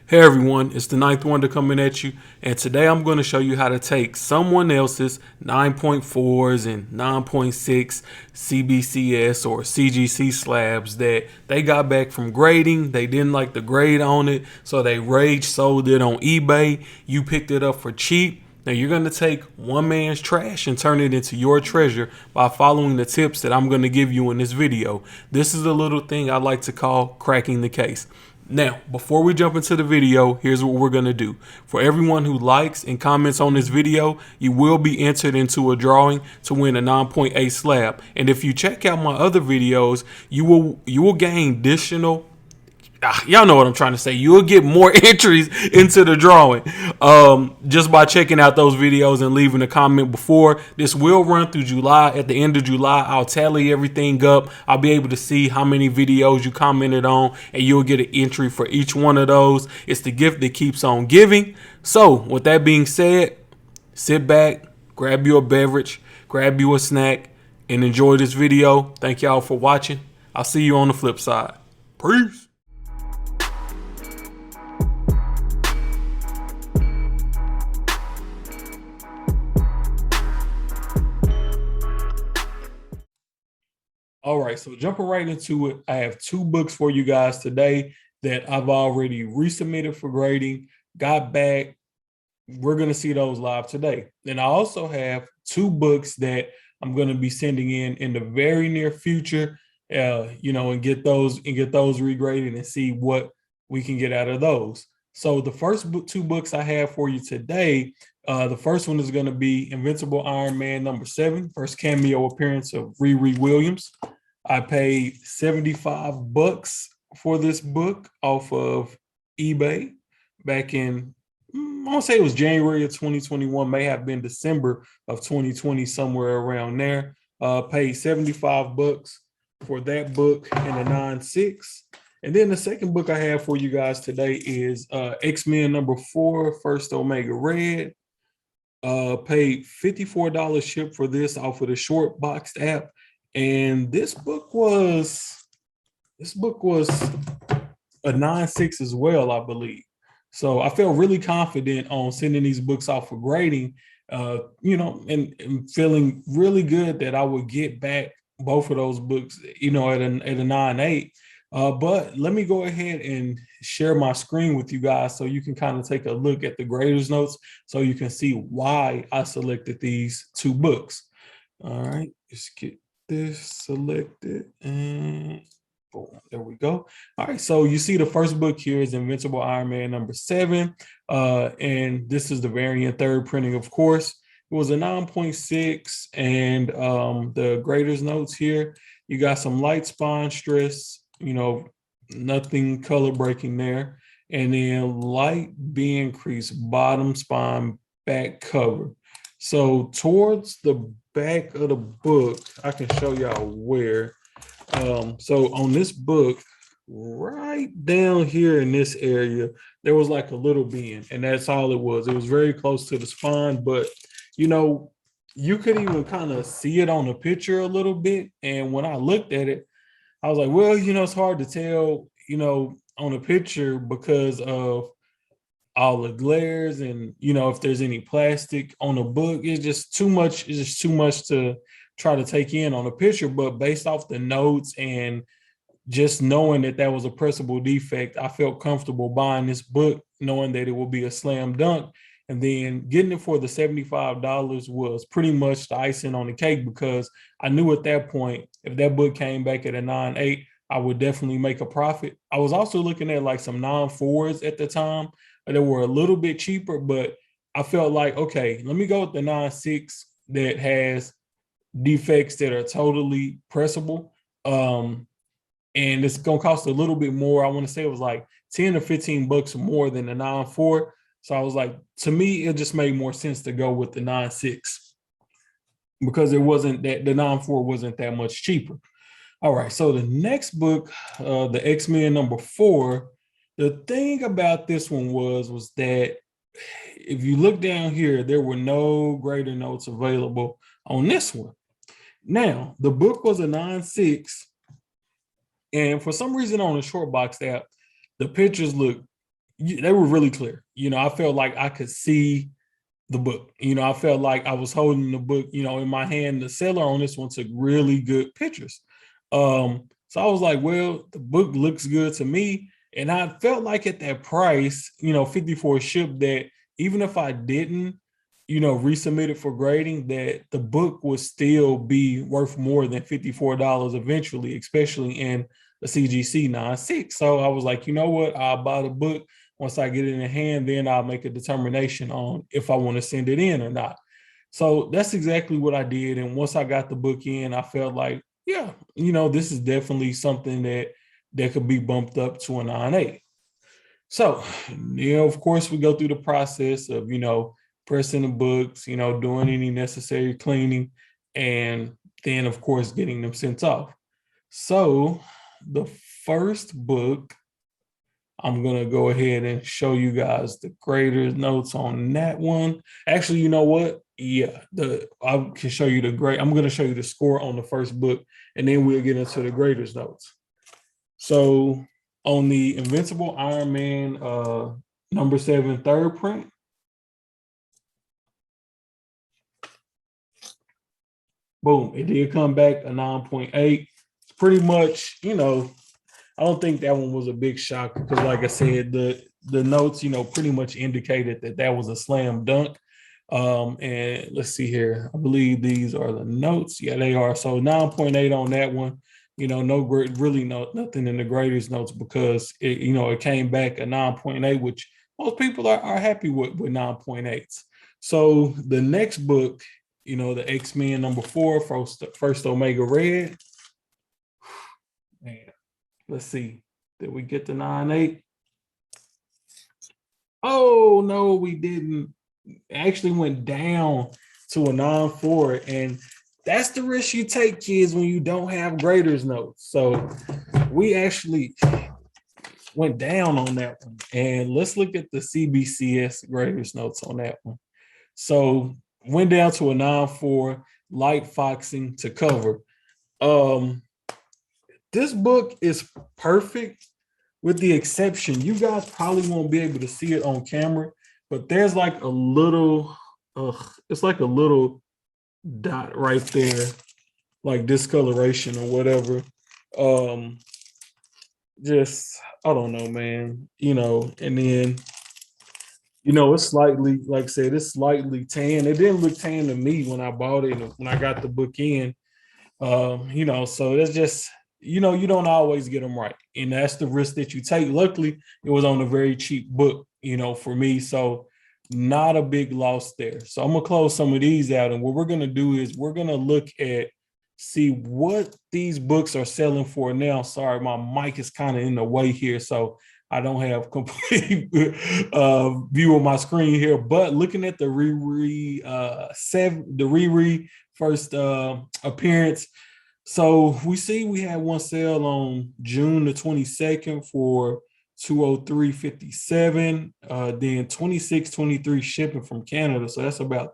Hey everyone, it's the Ninth Wonder coming at you, and today I'm going to show you how to take someone else's 9.4s and 9.6 CBCS or CGC slabs that they got back from grading. They didn't like the grade on it, so they rage sold it on eBay. You picked it up for cheap. Now you're going to take one man's trash and turn it into your treasure by following the tips that I'm going to give you in this video. This is a little thing I like to call cracking the case. Now, before we jump into the video, here's what we're going to do. For everyone who likes and comments on this video, you will be entered into a drawing to win a 9.8 slab. And if you check out my other videos, you will gain additional y'all know what I'm trying to say. You'll get more entries into the drawing just by checking out those videos and leaving a comment before. This will run through July. At the end of July, I'll tally everything up. I'll be able to see how many videos you commented on, and you'll get an entry for each one of those. It's the gift that keeps on giving. So, with that being said, sit back, grab you a beverage, grab you a snack, and enjoy this video. Thank y'all for watching. I'll see you on the flip side. Peace. All right, so jumping right into it, I have two books for you guys today that I've already resubmitted for grading, got back. We're going to see those live today. And I also have two books that I'm going to be sending in the very near future, and get those regraded and see what we can get out of those. So the first two books I have for you today, the first one is going to be Invincible Iron Man #7, first cameo appearance of Riri Williams. I paid $75 for this book off of eBay back in, I want to say it was January of 2021, may have been December of 2020, somewhere around there. Paid $75 for that book and a 9.6. And then the second book I have for you guys today is X-Men #4, First Omega Red. Paid $54 ship for this off of the short boxed app. And this book was a 9.6 as well, I believe. So I felt really confident on sending these books out for grading, and feeling really good that I would get back both of those books, at a 9.8. But let me go ahead and share my screen with you guys so you can kind of take a look at the graders notes so you can see why I selected these two books. All right, just get this selected and boom, there we go. All right, so you see the first book here is Invincible Iron Man #7, and this is the variant third printing, of course. It was a 9.6, and the graders notes here, you got some light spine stress, nothing color breaking there, and then light B increase bottom spine back cover. So towards the back of the book, I can show y'all where. So on this book, right down here in this area, there was like a little bend, and that's all it was. It was very close to the spine, but you could even kind of see it on the picture a little bit. And when I looked at it, I was like, well, it's hard to tell, on a picture because of all the glares and if there's any plastic on the book. It's just too much to try to take in on a picture. But based off the notes and just knowing that was a pressable defect, I felt comfortable buying this book, knowing that it will be a slam dunk. And then getting it for the $75 was pretty much the icing on the cake, because I knew at that point, if that book came back at a 9.8, I would definitely make a profit. I was also looking at like some 9.4s at the time that were a little bit cheaper, but I felt like, okay, let me go with the 9.6 that has defects that are totally pressable. And it's gonna cost a little bit more. I want to say it was like 10 or 15 bucks more than the 9.4. So I was like, to me, it just made more sense to go with the 9.6 because it wasn't that the 9.4 wasn't that much cheaper. All right, so the next book, the X-Men #4, the thing about this one was that if you look down here, there were no grader notes available on this one. Now, the book was a 9.6, and for some reason on the short box app, the pictures look they were really clear. I felt like I could see the book. I felt like I was holding the book, in my hand. The seller on this one took really good pictures. So I was like, well, the book looks good to me. And I felt like at that price, 54 shipped, that even if I didn't, resubmit it for grading, that the book would still be worth more than $54 eventually, especially in the CGC 9.6. So I was like, you know what? I'll buy the book. Once I get it in hand, then I'll make a determination on if I want to send it in or not. So that's exactly what I did. And once I got the book in, I felt like, yeah, this is definitely something that could be bumped up to a 9.8. So, of course, we go through the process of, pressing the books, doing any necessary cleaning, and then, of course, getting them sent off. So the first book, I'm going to go ahead and show you guys the grader's notes on that one. Actually, you know what? Yeah, I can show you the grade. I'm going to show you the score on the first book, and then we'll get into the grader's notes. So on the Invincible Iron Man number 7 third print, boom, it did come back a 9.8. It's pretty much, I don't think that one was a big shock because, like I said, the notes, pretty much indicated that was a slam dunk. And let's see here. I believe these are the notes. Yeah, they are. So 9.8 on that one. Nothing in the graders notes because it came back a 9.8, which most people are happy with 9.8s. So the next book, the X-Men number 4, first Omega Red. Man. Let's see. Did we get the 9.8? Oh, no, we didn't. It actually went down to a 9.4. And that's the risk you take, kids, when you don't have graders notes. So we actually went down on that one. And let's look at the CBCS graders notes on that one. So went down to a 9.4, light foxing to cover. This book is perfect with the exception, you guys probably won't be able to see it on camera, but there's like a little, it's like a little dot right there, like discoloration or whatever. Just, I don't know, man, and then, it's slightly, like I said, it's slightly tan. It didn't look tan to me when I bought it, when I got the book in. So that's just, you don't always get them right. And that's the risk that you take. Luckily, it was on a very cheap book, for me. So not a big loss there. So I'm going to close some of these out. And what we're going to do is we're going to look at, see what these books are selling for now. Sorry, my mic is kind of in the way here. So I don't have complete view of my screen here, but looking at the Riri first appearance. So we had one sale on June the 22nd for $203.57, then 26.23 shipping from Canada. So that's about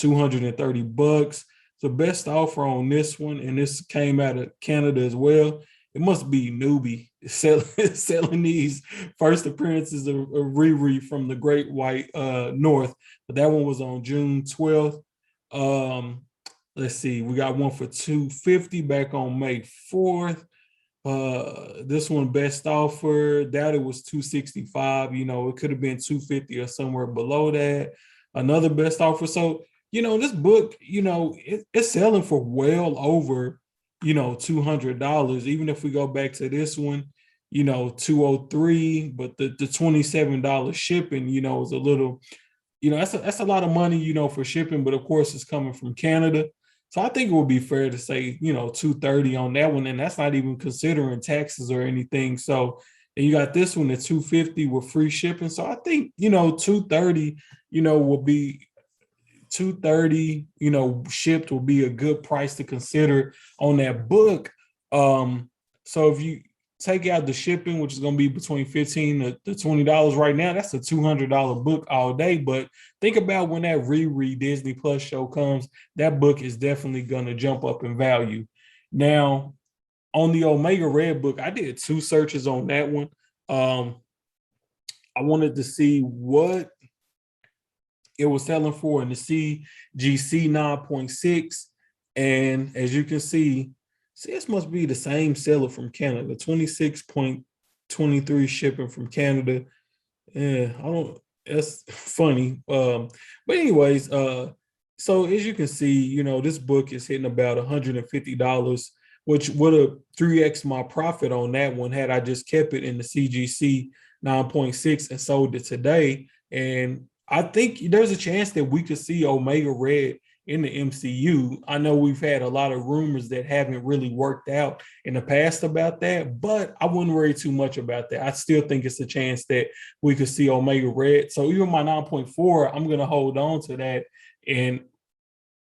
$230. The best offer on this one, and this came out of Canada as well. It must be Newbie selling these first appearances of Riri from the Great White North. But that one was on June 12th. Let's see, we got one for $250 back on May 4th. This one best offer, that it was $265. It could have been $250 or somewhere below that. Another best offer. So, this book, it's selling for well over, $200. Even if we go back to this one, $203, but the $27 shipping, is a little, that's a lot of money, for shipping, but of course it's coming from Canada. So I think it would be fair to say, $230 on that one. And that's not even considering taxes or anything. So, and you got this one at $250 with free shipping. So I think, $230, will be $230, shipped will be a good price to consider on that book. So if you take out the shipping, which is going to be between $15 to $20 right now, that's a $200 book all day. But think about when that Riri Disney Plus show comes, that book is definitely going to jump up in value. Now, on the Omega Red book, I did 2 searches on that one. I wanted to see what it was selling for in the CGC 9.6. And as you can see, this must be the same seller from Canada, 26.23 shipping from Canada. Yeah, I don't, that's funny. But anyways, so as you can see, this book is hitting about $150, which would have 3x my profit on that one had I just kept it in the CGC 9.6 and sold it today. And I think there's a chance that we could see Omega Red in the MCU. I know we've had a lot of rumors that haven't really worked out in the past about that, but I wouldn't worry too much about that. I still think it's a chance that we could see Omega Red. So even my 9.4, I'm going to hold on to that. And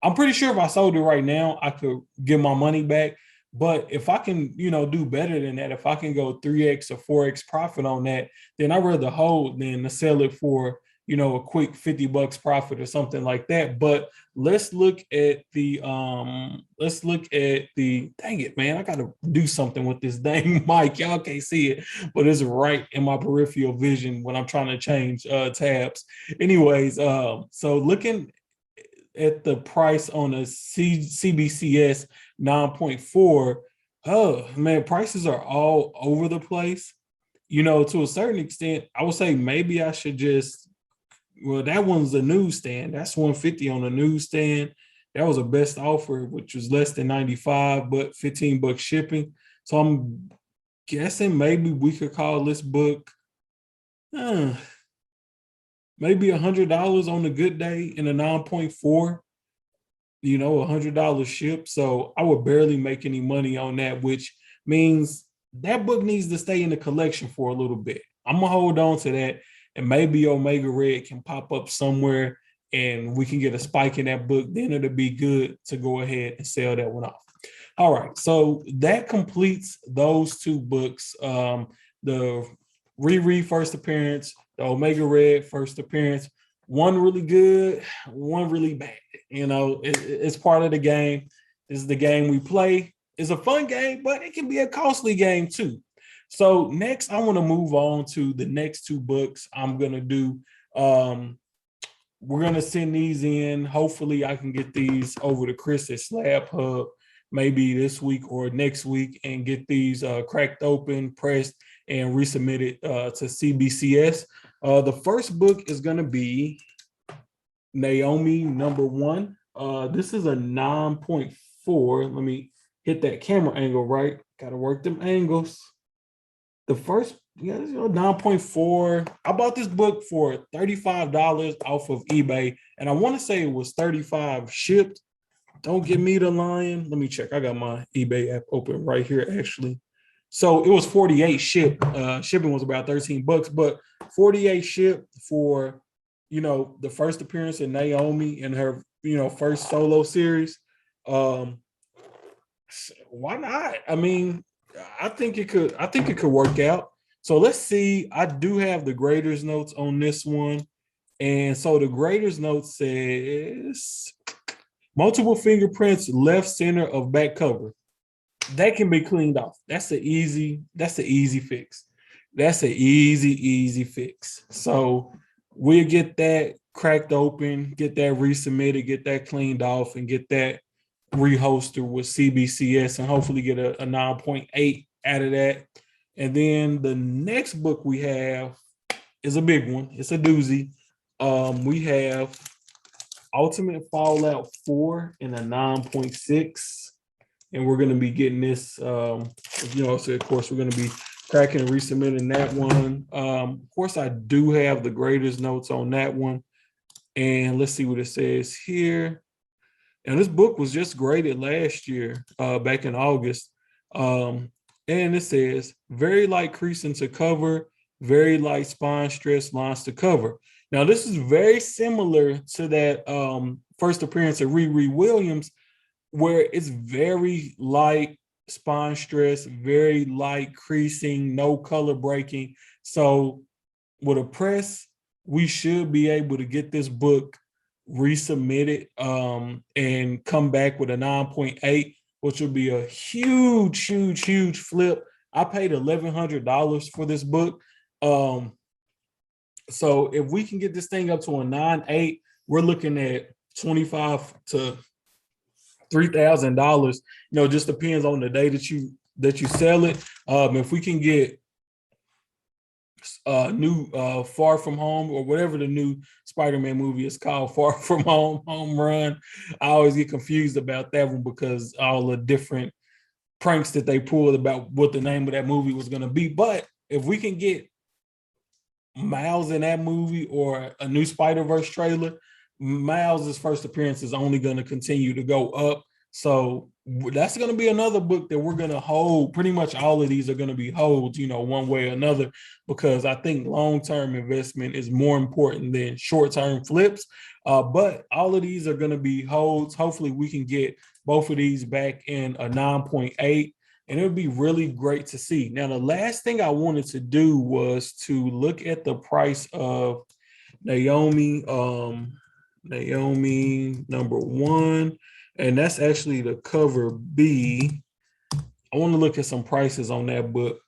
I'm pretty sure if I sold it right now, I could get my money back. But if I can, do better than that, if I can go 3x or 4x profit on that, then I'd rather hold than to sell it for, a quick $50 profit or something like that. But let's look at the dang it, man, I gotta do something with this dang mic. Y'all can't see it, but it's right in my peripheral vision when I'm trying to change tabs. Anyways, so looking at the price on a CBCS 9.4, oh man, prices are all over the place. To a certain extent, I would say maybe I should just, well, that one's a newsstand. That's 150 on a newsstand. That was a best offer, which was less than 95, but $15 shipping. So I'm guessing maybe we could call this book maybe $100 on a good day in a 9.4, $100 ship. So I would barely make any money on that, which means that book needs to stay in the collection for a little bit. I'm gonna hold on to that, and maybe Omega Red can pop up somewhere and we can get a spike in that book. Then it'll be good to go ahead and sell that one off. All right, so that completes those two books. The Riri first appearance, the Omega Red first appearance. One really good, one really bad. It's part of the game. This is the game we play. It's a fun game, but it can be a costly game too. So next, I want to move on to the next two books I'm going to do. We're going to send these in. Hopefully, I can get these over to Chris at Slab Hub maybe this week or next week and get these cracked open, pressed, and resubmitted to CBCS. The first book is going to be Naomi #1. This is a 9.4. Let me hit that camera angle right. Got to work them angles. The first, 9.4. I bought this book for $35 off of eBay, and I want to say it was $35 shipped. Don't give me the lying. Let me check. I got my eBay app open right here, actually. So it was 48 shipped. Shipping was about $13, but 48 shipped for, the first appearance of Naomi in her, first solo series. Why not? I mean, I think it could work out. So let's see. I do have the grader's notes on this one. And so the grader's note says multiple fingerprints left center of back cover. That can be cleaned off. That's an easy fix. That's an easy fix. So we'll get that cracked open, get that resubmitted, get that cleaned off, and get that reholster with CBCS, and hopefully get a 9.8 out of that. And then the next book we have is a big one. It's a doozy. We have Ultimate Fallout 4 in a 9.6. And we're going to be getting this, so of course, we're going to be cracking and resubmitting that one. Of course, I do have the grader's notes on that one. And let's see what it says here. And this book was just graded last year, back in August. And it says, very light creasing to cover, very light spine stress lines to cover. Now, this is very similar to that first appearance of Riri Williams, where it's very light spine stress, very light creasing, no color breaking. So with a press, we should be able to get this book resubmitted and come back with a 9.8, which would be a huge flip. I paid $1,100 for this book. So if we can get this thing up to a 9.8, we're looking at 25 to $3,000. Just depends on the day that you sell it. If we can get new Far From Home, or whatever the new Spider-Man movie is called, Far From Home, Home Run. I always get confused about that one because all the different pranks that they pulled about what the name of that movie was going to be. But if we can get Miles in that movie, or a new Spider-Verse trailer, Miles' first appearance is only going to continue to go up. So that's going to be another book that we're going to hold. Pretty much all of these are going to be holds, one way or another, because I think long-term investment is more important than short-term flips. But all of these are going to be holds. Hopefully we can get both of these back in a 9.8. And it would be really great to see. Now, the last thing I wanted to do was to look at the price of Naomi, Naomi #1, and that's actually the cover B. I want to look at some prices on that book.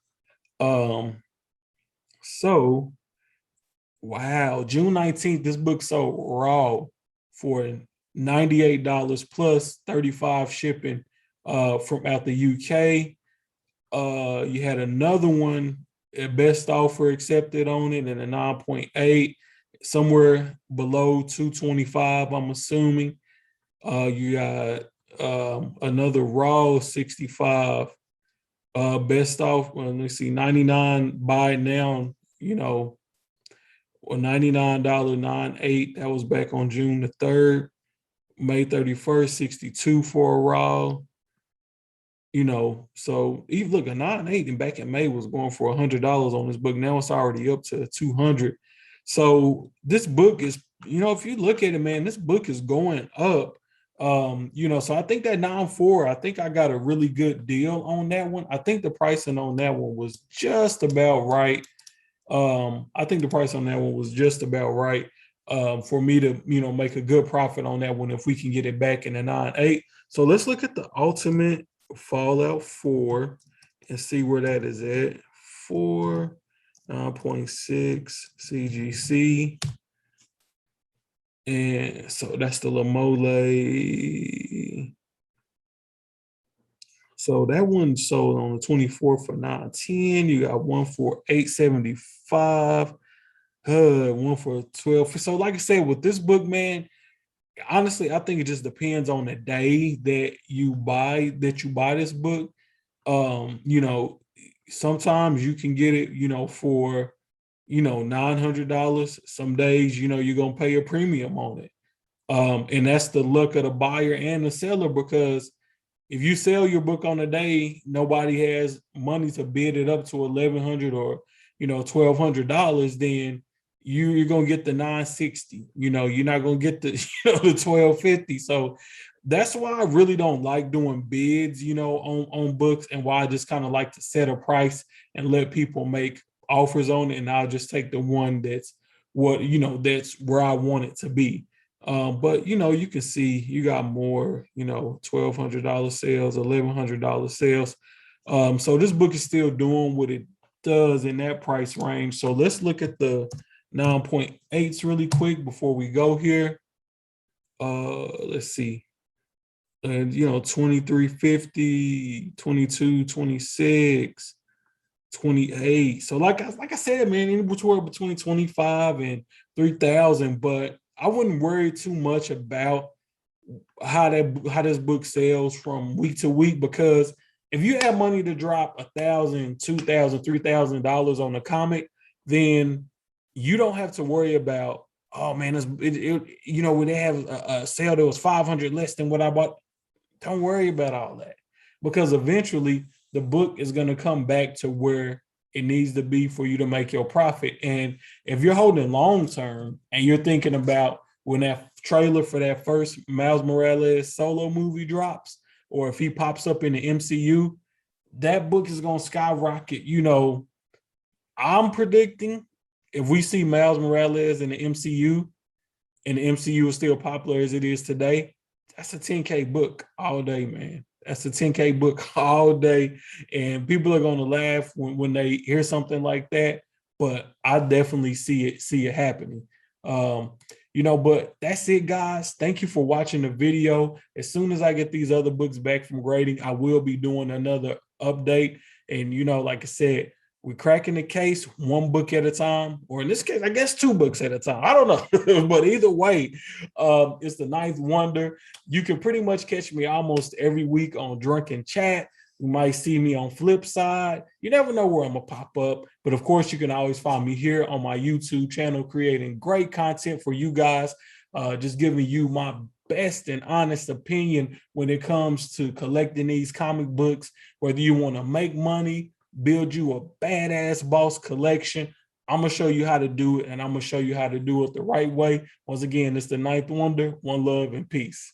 So, wow, June 19th, this book sold raw for $98 plus 35 shipping from out the UK. You had another one at best offer accepted on it, and a 9.8, somewhere below 225, I'm assuming. You got another raw 65, best off. Well, let's see, 99 buy now, or $99.98. That was back on June the 3rd. May 31st, 62 for a raw. So even look, a 9.8 and back in May was going for $100 on this book. Now it's already up to 200. So this book is, if you look at it, man, this book is going up. So I think that 9.4, I think I got a really good deal on that one. I think the pricing on that one was just about right. I think the price on that one was just about right for me to, make a good profit on that one if we can get it back in the 9.8. So let's look at the ultimate Fallout 4 and see where that is at. 4, 9.6 CGC. And so that's the Lamole. So that one sold on the 24th for $910. You got one for $875. One for $12. So like I said, with this book, man, honestly, I think it just depends on the day that you buy this book. Sometimes you can get it, for $900. Some days, you're gonna pay a premium on it. And that's the luck of the buyer and the seller, because if you sell your book on a day, nobody has money to bid it up to $1,100 or $1,200, then you're gonna get the 960. You're not gonna get the the 1250. So that's why I really don't like doing bids, on books, and why I just kind of like to set a price and let people make offers on it, and I'll just take the one that's that's where I want it to be. But you can see you got more, $1,200 sales, $1,100 sales. So this book is still doing what it does in that price range. So let's look at the 9.8s really quick before we go here. Let's see. And 2350, 22, 26, 28. So like I said, man, anywhere between 25 and 3,000, but I wouldn't worry too much about how this book sells from week to week, because if you have money to drop $1,000, $2,000, $3,000 on a comic, then you don't have to worry about, oh man, when they have a sale that was 500 less than what I bought. Don't worry about all that, because eventually the book is going to come back to where it needs to be for you to make your profit. And if you're holding long term and you're thinking about when that trailer for that first Miles Morales solo movie drops, or if he pops up in the MCU, that book is going to skyrocket. I'm predicting if we see Miles Morales in the MCU, and the MCU is still popular as it is today, that's a 10K book all day, man. That's a 10K book all day. And people are going to laugh when they hear something like that. but I definitely see it happening. Um, but that's it, guys. Thank you for watching the video. As soon as I get these other books back from grading, I will be doing another update. And like I said, we're cracking the case one book at a time, or in this case, I guess 2 books at a time. I don't know, but either way, it's the Ninth Wonder. You can pretty much catch me almost every week on Drunken Chat. You might see me on Flip Side. You never know where I'm gonna pop up. But of course, you can always find me here on my YouTube channel, creating great content for you guys, just giving you my best and honest opinion when it comes to collecting these comic books, whether you want to make money, build you a badass boss collection. I'm gonna show you how to do it, and I'm gonna show you how to do it the right way. Once again, it's the Ninth Wonder. One love and peace.